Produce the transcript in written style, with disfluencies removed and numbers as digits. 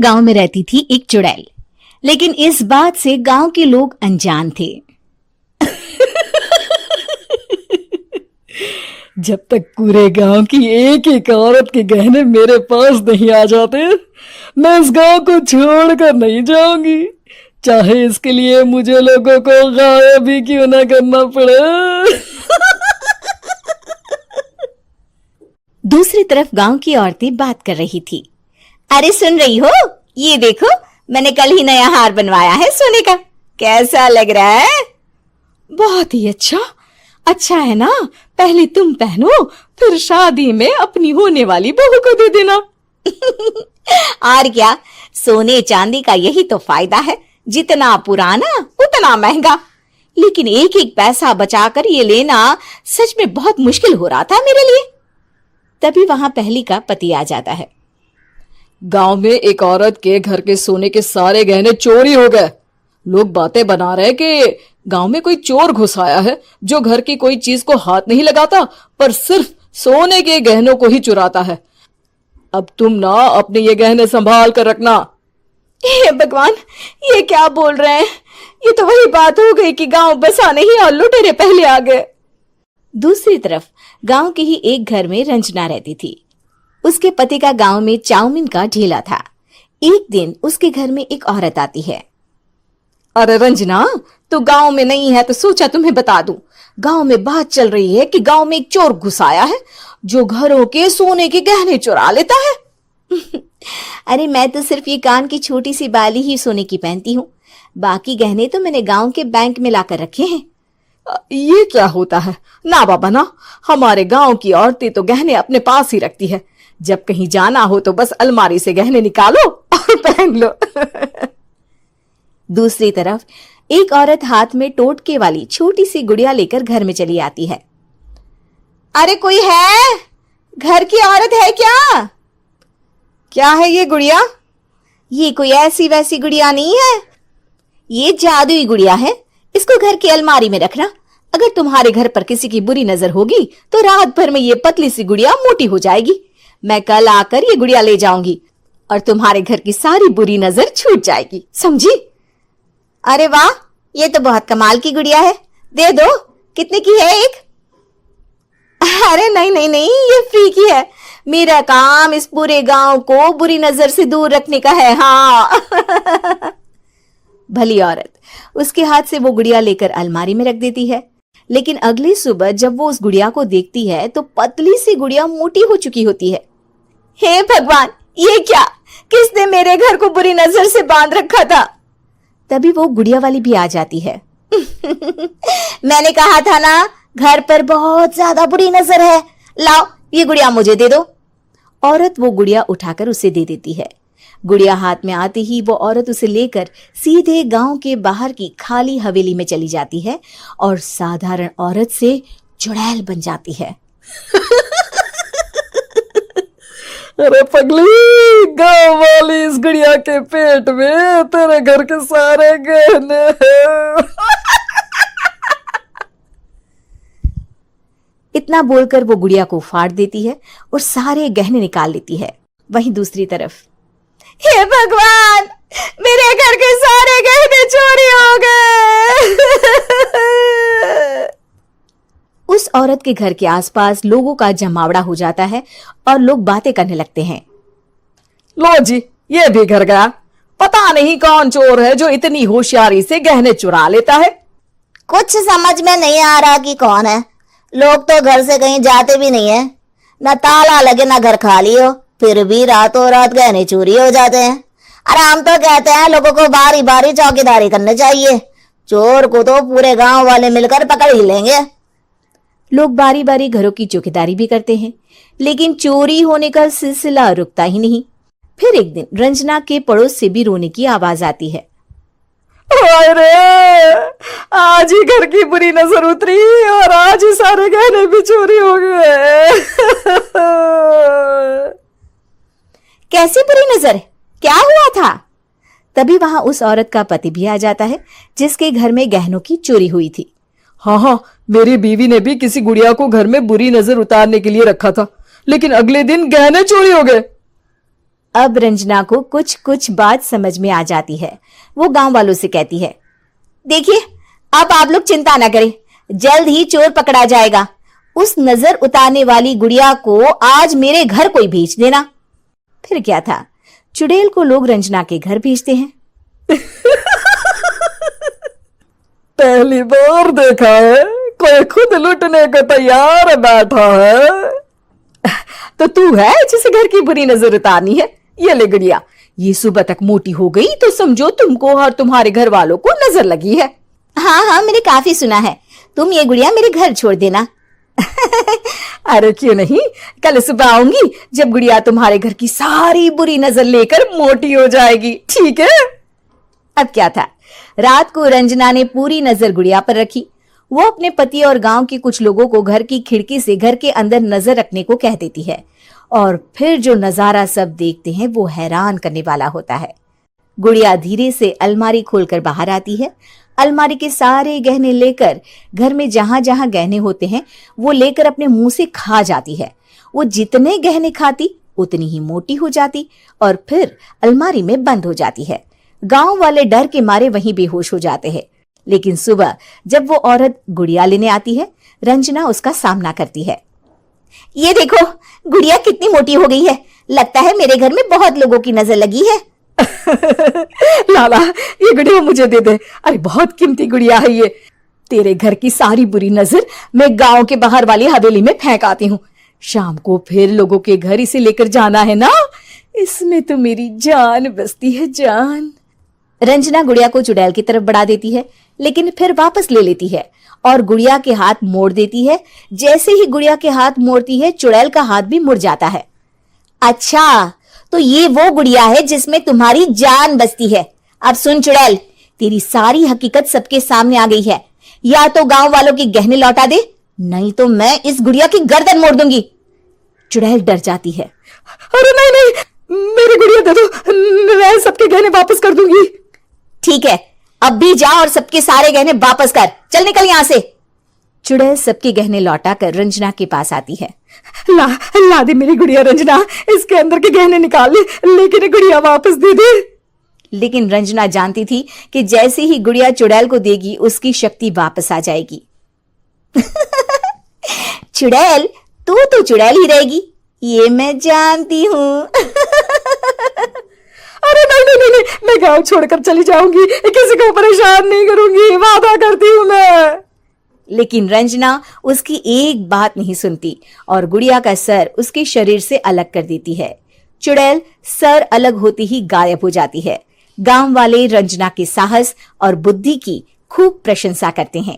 गांव में रहती थी एक चुड़ैल, लेकिन इस बात से गांव के लोग अनजान थे। जब तक पूरे गांव की एक एक औरत के गहने मेरे पास नहीं आ जाते, मैं इस गांव को छोड़कर नहीं जाऊंगी, चाहे इसके लिए मुझे लोगों को गायब भी क्यों ना करना पड़े। दूसरी तरफ गांव की औरतें बात कर रही थी। अरे सुन रही हो, ये देखो, मैंने कल ही नया हार बनवाया है सोने का, कैसा लग रहा है? बहुत ही अच्छा। अच्छा है ना, पहले तुम पहनो, फिर शादी में अपनी होने वाली बहू को दे देना। और क्या, सोने चांदी का यही तो फायदा है, जितना पुराना उतना महंगा। लेकिन एक एक पैसा बचाकर ये लेना सच में बहुत मुश्किल हो रहा था मेरे लिए। तभी वहां पहली का पति आ जाता है। गांव में एक औरत के घर के सोने के सारे गहने चोरी हो गए। लोग बातें बना रहे कि गांव में कोई चोर घुस आया है जो घर की कोई चीज को हाथ नहीं लगाता, पर सिर्फ सोने के गहनों को ही चुराता है। अब तुम ना अपने ये गहने संभाल कर रखना। हे भगवान, ये क्या बोल रहे हैं? ये तो वही बात हो गई कि गांव बसा नहीं और लुटेरे पहले आ गए। दूसरी तरफ गांव के ही एक घर में रंजना रहती थी। उसके पति का गांव में चाउमीन का ठेला था। एक दिन उसके घर में एक औरत आती है। अरे रंजना, तू गांव में नहीं है तो सोचा तुम्हें बता दूं। गांव में बात चल रही है कि गांव में एक चोर घुस आया है जो घरों के सोने के गहने चुरा लेता है। अरे मैं तो सिर्फ ये कान की छोटी सी बाली ही सोने की पहनती हूँ, बाकी गहने तो मैंने गांव के बैंक में लाकर रखे हैं। ये क्या होता है? ना बाबा ना, हमारे गांव की औरतें तो गहने अपने पास ही रखती है। जब कहीं जाना हो तो बस अलमारी से गहने निकालो और पहन लो। दूसरी तरफ एक औरत हाथ में टोटके वाली छोटी सी गुड़िया लेकर घर में चली आती है। अरे कोई है? घर की औरत है क्या? क्या है ये गुड़िया? ये कोई ऐसी वैसी गुड़िया नहीं है, ये जादुई गुड़िया है। इसको घर की अलमारी में रखना। अगर तुम्हारे घर पर किसी की बुरी नजर होगी तो रात भर में ये पतली सी गुड़िया मोटी हो जाएगी। मैं कल आकर ये गुड़िया ले जाऊंगी और तुम्हारे घर की सारी बुरी नजर छूट जाएगी, समझी? अरे वाह, ये तो बहुत कमाल की गुड़िया है, दे दो। कितने की है एक? अरे नहीं नहीं नहीं, ये फ्री की है। मेरा काम इस पूरे गांव को बुरी नजर से दूर रखने का है। हाँ। भली औरत उसके हाथ से वो गुड़िया लेकर अलमारी में रख देती है। लेकिन अगली सुबह जब वो उस गुड़िया को देखती है तो पतली सी गुड़िया मोटी हो चुकी होती है। हे भगवान, ये क्या? किसने मेरे घर को बुरी नजर से बांध रखा था? तभी वो गुड़िया वाली भी आ जाती है। मैंने कहा था ना, घर पर बहुत ज्यादा बुरी नजर है। लाओ, ये गुड़िया मुझे दे दो। औरत वो गुड़िया उठाकर उसे दे देती है। गुड़िया हाथ में आते ही वो औरत उसे लेकर सीधे गांव के बाहर की खाली हवेली में चली जाती है और साधारण औरत से चुड़ैल बन जाती है। अरे पगली, गांव वाली इस गुड़िया के पेट में तेरे घर के सारे गहने हैं। इतना बोलकर वो गुड़िया को फाड़ देती है और सारे गहने निकाल लेती है। वहीं दूसरी तरफ, हे भगवान, मेरे घर के सारे गहने चोरी हो गए। उस औरत के घर के आसपास लोगों का जमावड़ा हो जाता है और लोग बातें करने लगते हैं। लो जी, ये भी घर गया। पता नहीं कौन चोर है जो इतनी होशियारी से गहने चुरा लेता है। कुछ समझ में नहीं आ रहा कि कौन है। लोग तो घर से कहीं जाते भी नहीं है, न ताला लगे न घर खाली हो, फिर भी रातों रात गहने चोरी हो जाते हैं। अरे हम तो कहते हैं लोगों को बारी बारी चौकीदारी करनी चाहिए, चोर को तो पूरे गांव वाले मिलकर पकड़ ही लेंगे। लोग बारी बारी घरों की चौकीदारी भी करते हैं, लेकिन चोरी होने का सिलसिला रुकता ही नहीं। फिर एक दिन रंजना के पड़ोस से भी रोने की आवाज आती है। अरे आज ही घर की बुरी नजर उतरी और आज ही सारे गहने भी चोरी हो गए। कैसी बुरी नजर? क्या हुआ था? तभी वहां उस औरत का पति भी आ जाता है जिसके घर में गहनों की चोरी हुई थी। हाँ, मेरी बीवी ने भी किसी गुड़िया को घर में बुरी नजर उतारने के लिए रखा था, लेकिन अगले दिन गहने चोरी हो गए। अब रंजना को कुछ कुछ बात समझ में आ जाती है। वो गांव वालों से कहती है, देखिए अब आप लोग चिंता ना करें, जल्द ही चोर पकड़ा जाएगा। उस नजर उतारने वाली गुड़िया को आज मेरे घर कोई भेज देना। फिर क्या था, चुड़ैल को लोग रंजना के घर भेजते हैं। पहली बार देखा है कोई खुद लुटने को तैयार बैठा है। तो तू है जिसे घर की बुरी नजर उतारनी है? ये ले गुड़िया, ये सुबह तक मोटी हो गई तो समझो तुमको और तुम्हारे घर वालों को नजर लगी है। हाँ हाँ, मैंने काफी सुना है। तुम ये गुड़िया मेरे घर छोड़ देना। अरे क्यों नहीं, कल सुबह आऊंगी जब गुड़िया तुम्हारे घर की सारी बुरी नजर लेकर मोटी हो जाएगी, ठीक है? अब क्या था, रात को रंजना ने पूरी नजर गुड़िया पर रखी। वो अपने पति और गांव के कुछ लोगों को घर की खिड़की से घर के अंदर नजर रखने को कह देती है, और फिर जो नजारा सब देखते हैं वो हैरान करने वाला होता है। गुड़िया धीरे से अलमारी खोलकर बाहर आती है। अलमारी के सारे गहने लेकर घर में जहां जहां गहने होते हैं वो लेकर अपने मुंह से खा जाती है। वो जितने गहने खाती उतनी ही मोटी हो जाती और फिर अलमारी में बंद हो जाती है। गांव वाले डर के मारे वहीं बेहोश हो जाते हैं। लेकिन सुबह जब वो औरत गुड़िया लेने आती है, रंजना उसका सामना करती है। ये देखो, गुड़िया कितनी मोटी हो गई है। लगता है मेरे घर में बहुत लोगों की नजर लगी है। लाला, ये गुड़िया मुझे दे दे। अरे बहुत कीमती गुड़िया है ये। तेरे घर की सारी बुरी नजर मैं गांव के बाहर वाली हवेली में फेंक आती हूँ। शाम को फिर लोगों के घर इसे लेकर जाना है ना। इसमें तो मेरी जान बसती है, जान। रंजना गुड़िया को चुड़ैल की तरफ बढ़ा देती है, लेकिन फिर वापस ले लेती है और गुड़िया के हाथ मोड़ देती है। जैसे ही गुड़िया के हाथ मोड़ती है, चुड़ैल का हाथ भी मुड़ जाता है। अच्छा, तो ये वो गुड़िया है जिसमें तुम्हारी जान बसती है। अब सुन चुड़ैल, तेरी सारी हकीकत सबके सामने आ गई है। या तो गांव वालों के गहने लौटा दे, नहीं तो मैं इस गुड़िया की गर्दन मोड़ दूंगी। चुड़ैल डर जाती है। अरे नहीं नहीं, मेरी गुड़िया दे दो, मैं सबके गहने वापस कर दूंगी। ठीक है, अब भी जा और सबके सारे गहने वापस कर। चल निकल यहां से। चुड़ैल सबके गहने लौटा कर रंजना के पास आती है। ला दे मेरी गुड़िया रंजना, इसके अंदर के गहने निकाल ले, लेकिन गुड़िया वापस दे दे। लेकिन रंजना जानती थी कि जैसे ही गुड़िया चुड़ैल को देगी उसकी शक्ति वापस आ जाएगी। चुड़ैल, तू तो चुड़ैल ही रहेगी, ये मैं जानती हूँ। अरे नहीं नहीं नहीं, मैं गांव छोड़कर चली जाऊंगी, किसी को परेशान नहीं करूंगी, वादा करती हूँ मैं। लेकिन रंजना उसकी एक बात नहीं सुनती और गुड़िया का सर उसके शरीर से अलग कर देती है। चुड़ैल सर अलग होती ही गायब हो जाती है। गांव वाले रंजना के साहस और बुद्धि की खूब प्रशंसा करते हैं।